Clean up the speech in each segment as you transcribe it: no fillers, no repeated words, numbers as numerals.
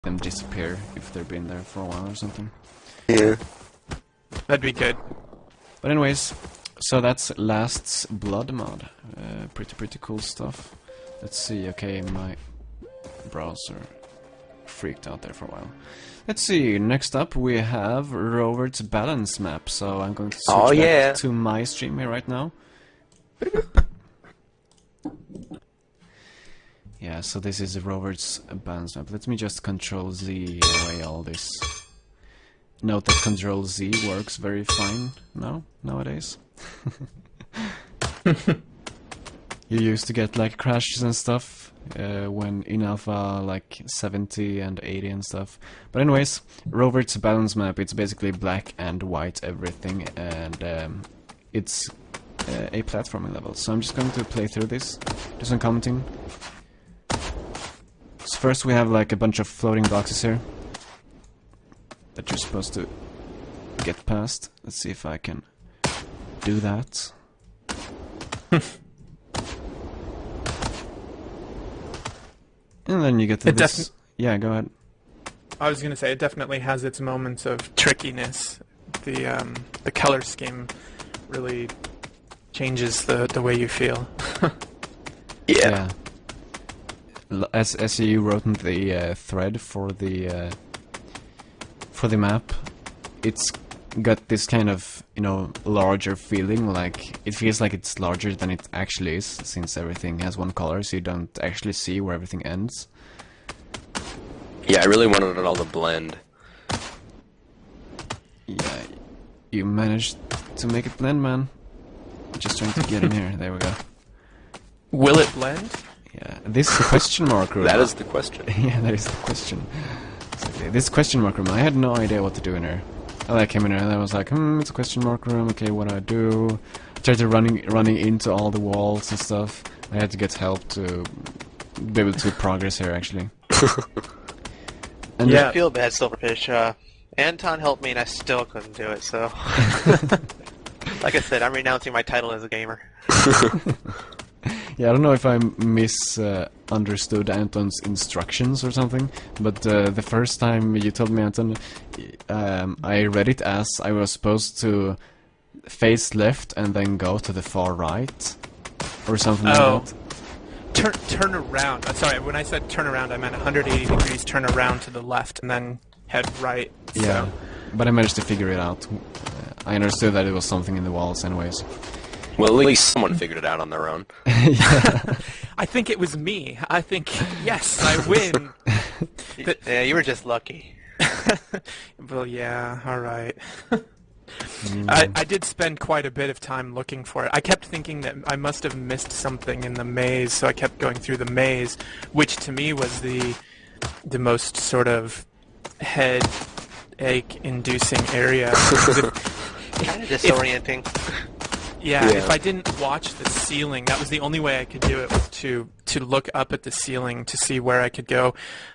them disappear if they've been there for a while or something. Yeah. That'd be good. But anyways, so that's Last's Blood mod. Pretty cool stuff. Let's see. Okay, my browser freaked out there for a while. Let's see. Next up, we have Rovert's balance map. So I'm going to switch back to my stream here right now. Yeah, so this is Rovert's balance map. Let me just Control Z away all this. Note that Control Z works very fine nowadays. You used to get like crashes and stuff when in alpha, like 70 and 80 and stuff. But anyways, Rovert's balance map, it's basically black and white everything, and it's a platforming level. So I'm just going to play through this, do some commenting. So first we have like a bunch of floating boxes here that you're supposed to get past. Let's see if I can do that. And then you get to this. Yeah, go ahead. I was gonna say it definitely has its moments of trickiness. The color scheme really changes the way you feel. Yeah. As you wrote in the thread for the map, it's got this kind of, you know, larger feeling. Like it feels like it's larger than it actually is, since everything has one color, so you don't actually see where everything ends. Yeah, I really wanted it all to blend. Yeah, you managed to make it blend, man. Just trying to get in here. There we go. Will it blend? Yeah, this question mark room. That is the question. Yeah, that is the question. Exactly. This question mark room, I had no idea what to do in here. I came in here and I was like, it's a question mark room, okay, what do I do? I tried to running into all the walls and stuff. I had to get help to be able to progress here, actually. And yeah, I feel bad, Silverfish. Anton helped me and I still couldn't do it, so... Like I said, I'm renouncing my title as a gamer. Yeah, I don't know if I misunderstood Anton's instructions or something, but the first time you told me, Anton, I read it as I was supposed to face left and then go to the far right, or something like that. Turn around. Sorry, when I said turn around, I meant 180 degrees, turn around to the left, and then head right. Yeah, so. But I managed to figure it out. I understood that it was something in the walls anyways. Well, at least someone figured it out on their own. Yeah. I think it was me. I think, yes, I win. Yeah, you were just lucky. Well, yeah, alright. I did spend quite a bit of time looking for it. I kept thinking that I must have missed something in the maze, so I kept going through the maze, which to me was the most sort of headache-inducing area. Kind of disorienting. Yeah, if I didn't watch the ceiling, that was the only way I could do it, was to look up at the ceiling to see where I could go.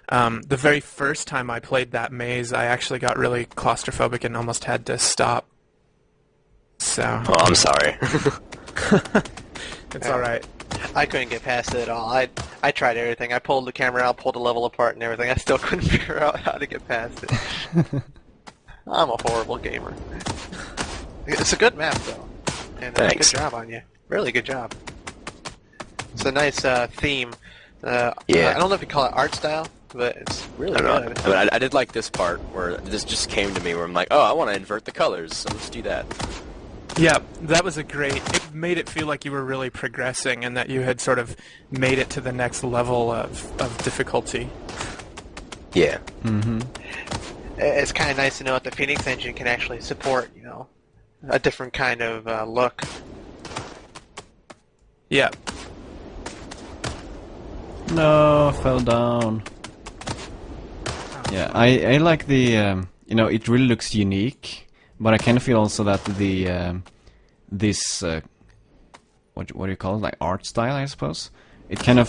The very first time I played that maze, I actually got really claustrophobic and almost had to stop. So. Oh, I'm sorry. It's alright. I couldn't get past it at all. I tried everything. I pulled the camera out, pulled the level apart and everything. I still couldn't figure out how to get past it. I'm a horrible gamer. It's a good map, though. And good job on you. Really good job. It's a nice theme. Yeah. I don't know if you call it art style, but it's really good. I mean, I did like this part where this just came to me where I'm like, oh, I want to invert the colors, so let's do that. Yeah, that was it made it feel like you were really progressing and that you had sort of made it to the next level of difficulty. Yeah. Mm-hmm. It's kind of nice to know that the Phoenix engine can actually support, you know, a different kind of look. Yeah. No, I fell down. Yeah, I like the, you know, it really looks unique, but I kind of feel also that the, this, what do you call it, like art style, I suppose? It kind of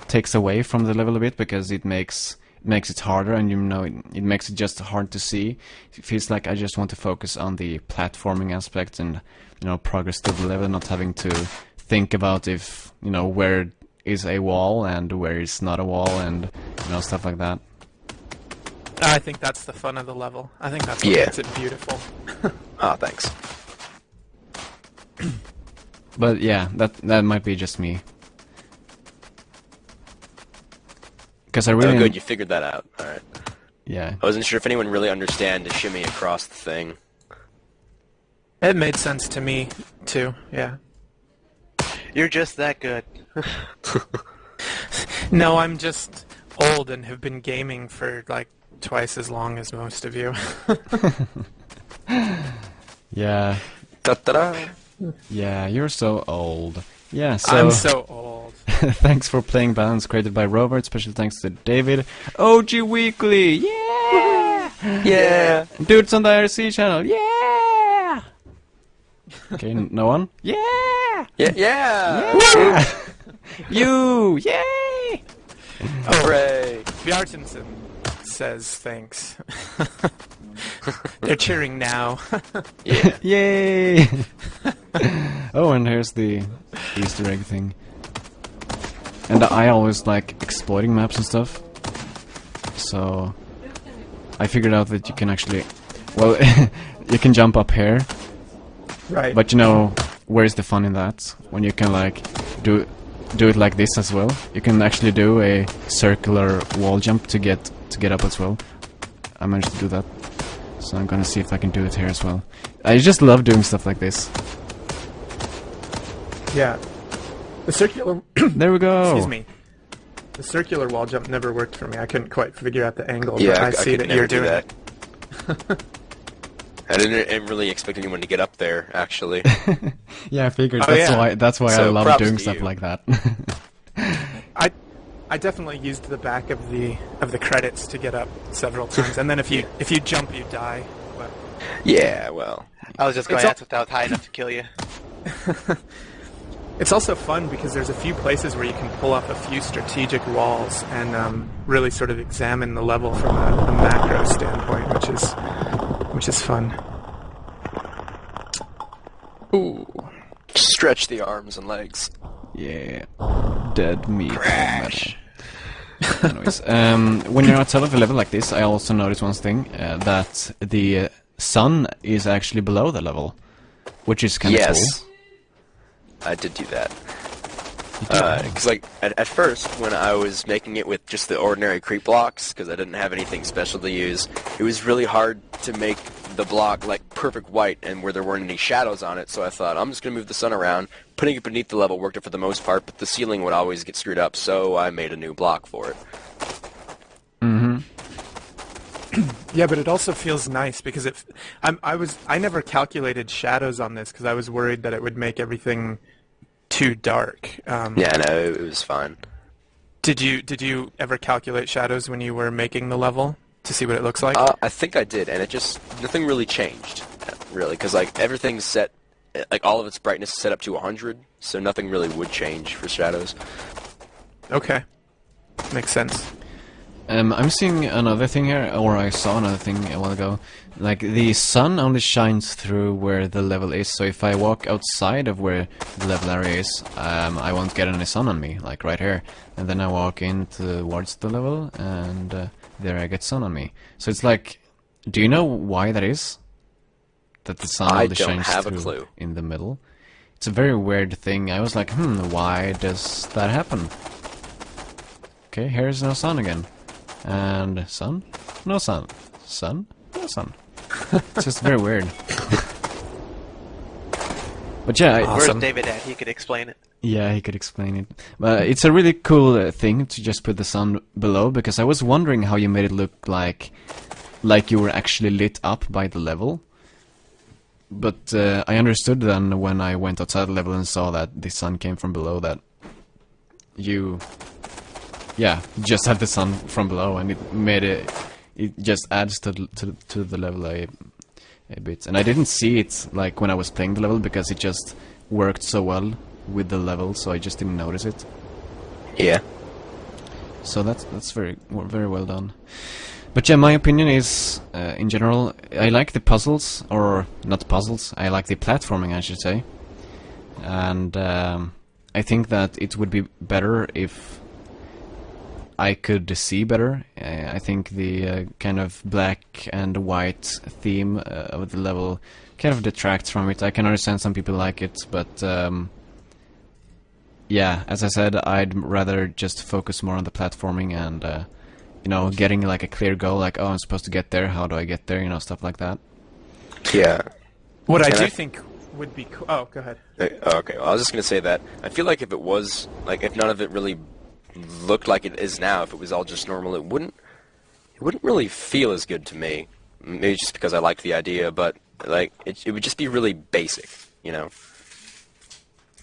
takes away from the level a bit, because it makes it harder, and you know, it makes it just hard to see. It feels like I just want to focus on the platforming aspect and, you know, progress to the level, not having to think about if, you know, where is a wall and where is not a wall, and, you know, stuff like that. I think that's the fun of the level. I think that's what makes it beautiful. Oh, thanks. But yeah, that might be just me. Because I really... Oh, good, you figured that out. Alright. Yeah. I wasn't sure if anyone really understand to shimmy across the thing. It made sense to me, too, yeah. You're just that good. No, I'm just old and have been gaming for, like, twice as long as most of you. Yeah. Ta-da-da! Yeah, you're so old. Yeah, so... I'm so old. Thanks for playing Balance, created by Rovert. Special thanks to David. OGWeekly! Yeah! Yeah! Dudes on the IRC channel! Yeah! Okay, no one? Yeah! Yeah! Yeah! Yeah! You! Yay! Hooray! Bjartensen says thanks. They're cheering now. Yeah. Yay! Oh, and here's the Easter egg thing. And I always like exploiting maps and stuff. So I figured out that you can actually... Well, you can jump up here. Right. But you know, where's the fun in that? When you can like do it like this as well. You can actually do a circular wall jump to get up as well. I managed to do that. So I'm gonna see if I can do it here as well. I just love doing stuff like this. Yeah. The circular... There we go! Excuse me. The circular wall jump never worked for me. I couldn't quite figure out the angle, Yeah, but I I see could that never you're do doing that. it. I didn't really expect anyone to get up there, actually. Yeah, I figured Oh, that's why I So, love props doing to stuff you. like that. I definitely used the back of the credits to get up several times, and then if you jump, you die. But Yeah, well. I was just going to ask if that was high enough to kill you. it's also fun because there's a few places where you can pull up a few strategic walls and really sort of examine the level from a macro standpoint, which is fun. Ooh. Stretch the arms and legs. Yeah. Dead meat. Crash. Anyways, when you're outside of a level like this, I also noticed one thing, that the sun is actually below the level, which is kind of cool. Yes. I did do that. Because like at first, when I was making it with just the ordinary creep blocks, because I didn't have anything special to use, it was really hard to make the block like perfect white and where there weren't any shadows on it. So I thought, I'm just gonna move the sun around. Putting it beneath the level worked for the most part, but the ceiling would always get screwed up. So I made a new block for it. Yeah, but it also feels nice because I never calculated shadows on this because I was worried that it would make everything too dark. Yeah, no, it was fine. Did you ever calculate shadows when you were making the level to see what it looks like? I think I did, and nothing really changed, really, because like everything's set, like all of its brightness is set up to 100, so nothing really would change for shadows. Okay, makes sense. I'm seeing another thing here, or I saw another thing a while ago. Like, the sun only shines through where the level is, so if I walk outside of where the level area is, I won't get any sun on me, like right here. And then I walk in towards the level, and there I get sun on me. So it's like, do you know why that is? That the sun only shines have a through clue. in the middle? It's a very weird thing. I was like, why does that happen? Okay, here's no sun again. And sun? No sun. Sun? No sun. It's just very weird. But yeah, Awesome. Where's David at? He could explain it. yeah, he could explain it. But it's a really cool thing to just put the sun below, because I was wondering how you made it look like you were actually lit up by the level. But I understood then when I went outside the level and saw that the sun came from below, that you just have the sun from below, and it just adds to the level a bit. And I didn't see it like when I was playing the level, because it just worked so well with the level, so I just didn't notice it. Yeah. So that's very well done. But yeah, my opinion is, in general, I like the puzzles, or not puzzles, I like the platforming, I should say. And I think that it would be better if I could see better. I think the kind of black and white theme of the level kind of detracts from it. I can understand some people like it, but yeah, as I said, I'd rather just focus more on the platforming and you know, getting like a clear goal, like, oh, I'm supposed to get there, how do I get there, you know, stuff like that. Yeah. What I do think would be cool. Oh, go ahead. Okay, well, I was just going to say that I feel like if it was, like, if none of it really looked like it is now, if it was all just normal, it wouldn't really feel as good to me. Maybe just because I liked the idea, but, like, it would just be really basic, you know?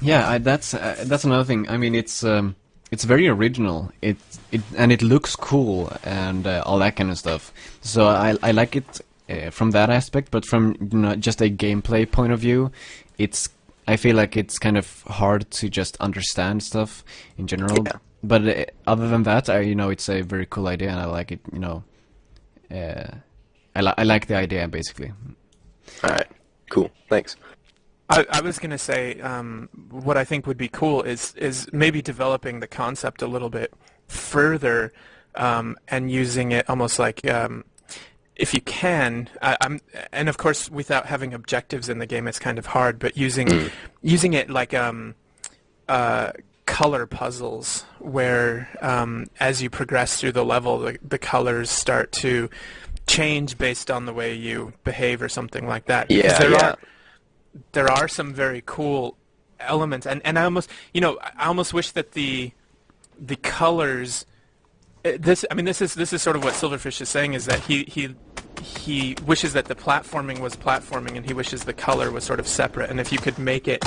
Yeah, that's another thing. I mean, it's very original. And it looks cool and all that kind of stuff. So I like it from that aspect, but from, you know, just a gameplay point of view, I feel like it's kind of hard to just understand stuff in general. Yeah. But other than that, you know, it's a very cool idea, and I like it. You know, I like the idea basically. All right, cool, thanks. I was going to say, what I think would be cool is maybe developing the concept a little bit further, and using it almost like, if you can, and of course without having objectives in the game, it's kind of hard, but using it like color puzzles, where as you progress through the level, the colors start to change based on the way you behave or something like that. Because there are some very cool elements, and I almost wish that the colors. This is sort of what Silverfish is saying, is that he wishes that the platforming was platforming, and he wishes the color was sort of separate. And if you could make it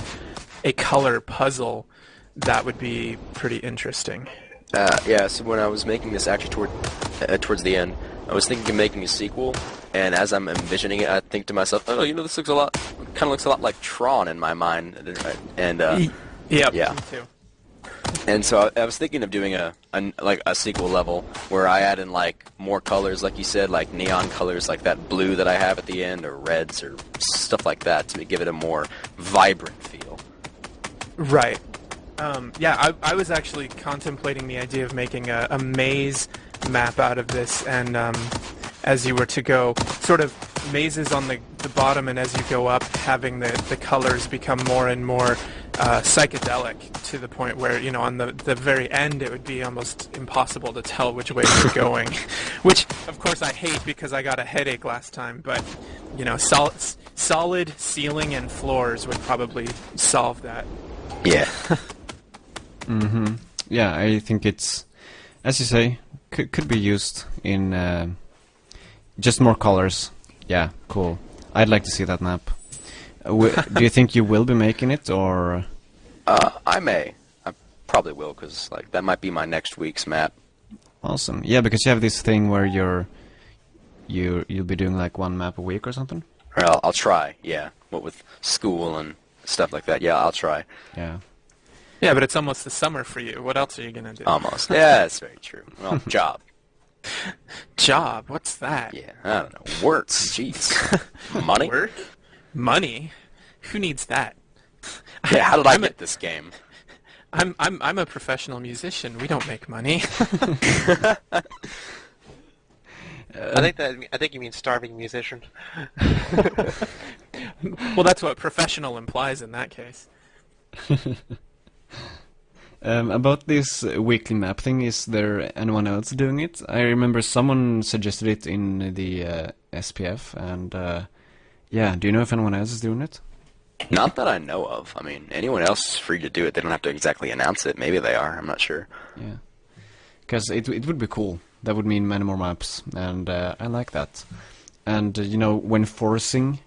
a color puzzle, that would be pretty interesting. Yeah. So when I was making this actually towards the end, I was thinking of making a sequel, and as I'm envisioning it, I think to myself, oh, you know, this kind of looks a lot like Tron in my mind, and yeah, me too. And so I was thinking of doing a sequel level where I add in like more colors, like you said, like neon colors, like that blue that I have at the end, or reds, or stuff like that, to give it a more vibrant feel. Right. Yeah, I was actually contemplating the idea of making a maze map out of this, and as you were to go, sort of mazes on the bottom, and as you go up, having the colors become more and more psychedelic, to the point where, you know, on the very end, it would be almost impossible to tell which way you're going. Which, of course, I hate, because I got a headache last time, but, you know, solid ceiling and floors would probably solve that. Yeah. Mm-hmm. Yeah, I think it's, as you say, could be used in just more colors. Yeah, cool. I'd like to see that map. Do you think you will be making it, or? I may. I probably will, because like that might be my next week's map. Awesome. Yeah, because you have this thing where you'll be doing like one map a week or something. Well, I'll try. Yeah. What with school and stuff like that. Yeah, I'll try. Yeah. Yeah, but it's almost the summer for you. What else are you gonna do? Almost. Yeah, that's very true. Well, job. Job? What's that? Yeah, I don't know. Work. Jeez. Money? Work? Money? Who needs that? Yeah, how did I get this game? I'm a professional musician. We don't make money. I think you mean starving musician. Well, that's what professional implies in that case. About this weekly map thing, is there anyone else doing it? I remember someone suggested it in the SPF, and yeah, do you know if anyone else is doing it? Not that I know of. I mean, anyone else is free to do it. They don't have to exactly announce it. Maybe they are. I'm not sure. Yeah, because it would be cool. That would mean many more maps, and I like that. And you know, when forcing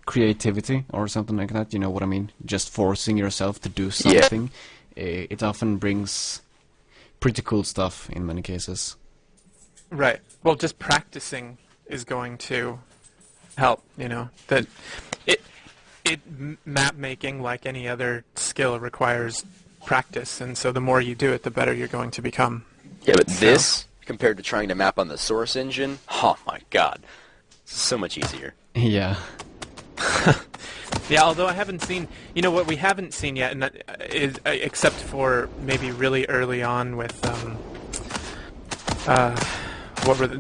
creativity or something like that, you know what I mean? Just forcing yourself to do something. Yeah. It often brings pretty cool stuff in many cases. Right. Well, just practicing is going to help, you know. That map making, like any other skill, requires practice, and so the more you do it, the better you're going to become. Yeah, but this, compared to trying to map on the source engine, oh my god, it's so much easier. Yeah. Yeah, although I haven't seen, you know what we haven't seen yet, and that is, except for maybe really early on with What were the